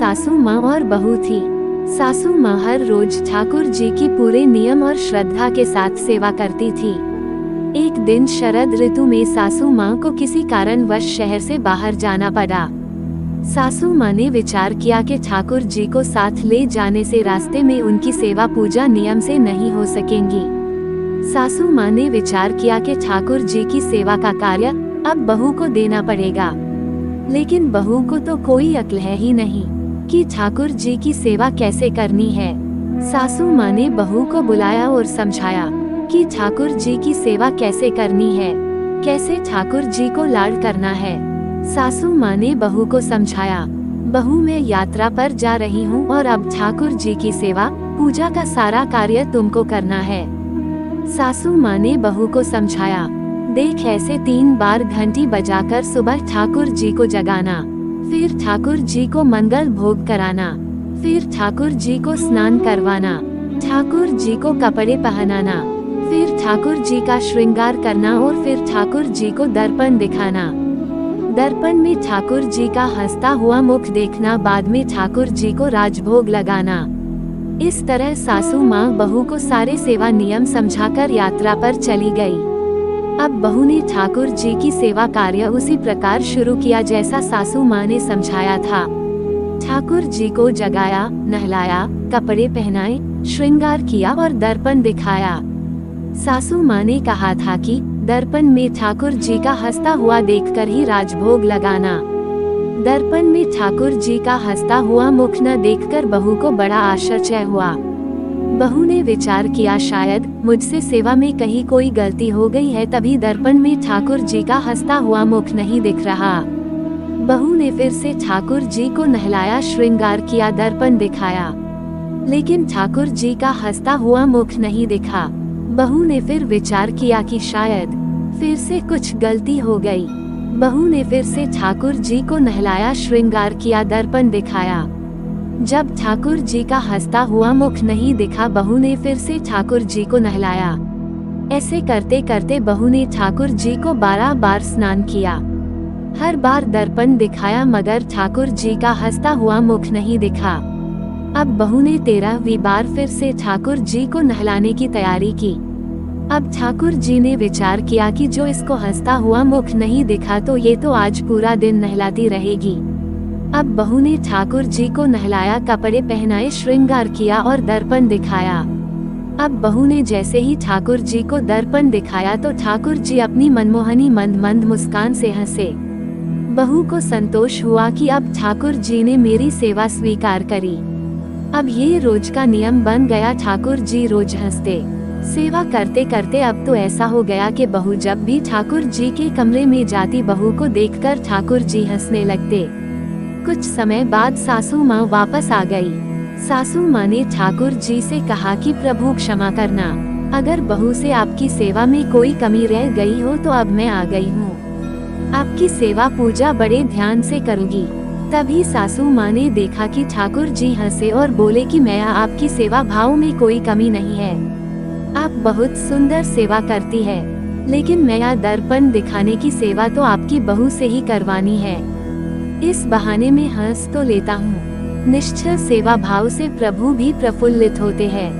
सासू माँ और बहू थी। सासू माँ हर रोज ठाकुर जी की पूरे नियम और श्रद्धा के साथ सेवा करती थी। एक दिन शरद ऋतु में सासू माँ को किसी कारणवश शहर से बाहर जाना पड़ा। सासू माँ ने विचार किया कि ठाकुर जी को साथ ले जाने से रास्ते में उनकी सेवा पूजा नियम से नहीं हो सकेंगी। सासू माँ ने विचार किया कि ठाकुर जी की सेवा का कार्य अब बहू को देना पड़ेगा, लेकिन बहू को तो कोई अक्ल है ही नहीं कि ठाकुर जी की सेवा कैसे करनी है। सासू माँ ने बहू को बुलाया और समझाया कि ठाकुर जी की सेवा कैसे करनी है, कैसे ठाकुर जी को लाड करना है। सासू माँ ने बहू को समझाया, बहू मैं यात्रा पर जा रही हूँ और अब ठाकुर जी की सेवा पूजा का सारा कार्य तुमको करना है। सासू माँ ने बहू को समझाया, देख ऐसे 3 बार घंटी बजाकर सुबह ठाकुर जी को जगाना, फिर ठाकुर जी को मंगल भोग कराना, फिर ठाकुर जी को स्नान करवाना, ठाकुर जी को कपड़े पहनाना, फिर ठाकुर जी का श्रृंगार करना और फिर ठाकुर जी को दर्पण दिखाना। दर्पण में ठाकुर जी का हंसता हुआ मुख देखना, बाद में ठाकुर जी को राजभोग लगाना। इस तरह सासू माँ बहू को सारे सेवा नियम समझाकर यात्रा पर चली गई। अब बहू ने ठाकुर जी की सेवा कार्य उसी प्रकार शुरू किया जैसा सासू माँ ने समझाया था। ठाकुर जी को जगाया, नहलाया, कपड़े पहनाए, श्रृंगार किया और दर्पण दिखाया। सासू माँ ने कहा था कि दर्पण में ठाकुर जी का हंसता हुआ देखकर ही राजभोग लगाना। दर्पण में ठाकुर जी का हंसता हुआ मुख न देखकर बहू को बड़ा आश्चर्य हुआ। बहू ने विचार किया, शायद मुझसे सेवा में कहीं कोई गलती हो गई है, तभी दर्पण में ठाकुर जी का हंसता हुआ मुख नहीं दिख रहा। बहू ने फिर से ठाकुर जी को नहलाया, श्रृंगार किया, दर्पण दिखाया, लेकिन ठाकुर जी का हंसता हुआ मुख नहीं दिखा। बहू ने फिर विचार किया कि शायद फिर से कुछ गलती हो गई। बहू ने फिर से ठाकुर जी को नहलाया, श्रृंगार किया, दर्पण दिखाया। जब ठाकुर जी का हंसता हुआ मुख नहीं दिखा, बहू ने फिर से ठाकुर जी को नहलाया। ऐसे करते करते बहू ने ठाकुर जी को 12 बार स्नान किया। हर बार दर्पण दिखाया मगर ठाकुर जी का हंसता हुआ मुख नहीं दिखा। अब बहू ने 13वीं बार फिर से ठाकुर जी को नहलाने की तैयारी की। अब ठाकुर जी ने विचार किया कि जो इसको हंसता हुआ मुख नहीं दिखा तो ये तो आज पूरा दिन नहलाती रहेगी। अब बहू ने ठाकुर जी को नहलाया, कपड़े पहनाए, श्रृंगार किया और दर्पण दिखाया। अब बहू ने जैसे ही ठाकुर जी को दर्पण दिखाया तो ठाकुर जी अपनी मनमोहनी मंद मंद मुस्कान से हंसे। बहू को संतोष हुआ कि अब ठाकुर जी ने मेरी सेवा स्वीकार करी। अब ये रोज का नियम बन गया, ठाकुर जी रोज हंसते। सेवा करते करते अब तो ऐसा हो गया कि बहू जब भी ठाकुर जी के कमरे में जाती, बहू को देखकर ठाकुर जी हंसने लगते। कुछ समय बाद सासू माँ वापस आ गई। सासू माँ ने ठाकुर जी से कहा कि प्रभु क्षमा करना, अगर बहू से आपकी सेवा में कोई कमी रह गई हो तो अब मैं आ गई हूँ। आपकी सेवा पूजा बड़े ध्यान से करूँगी। तभी सासू माँ ने देखा कि ठाकुर जी हंसे और बोले कि मैं आपकी सेवा भाव में कोई कमी नहीं है, आप बहुत सुंदर सेवा करती है, लेकिन मैं दर्पण दिखाने की सेवा तो आपकी बहू से ही करवानी है। इस बहाने में हंस तो लेता हूँ। निश्चल सेवा भाव से प्रभु भी प्रफुल्लित होते हैं।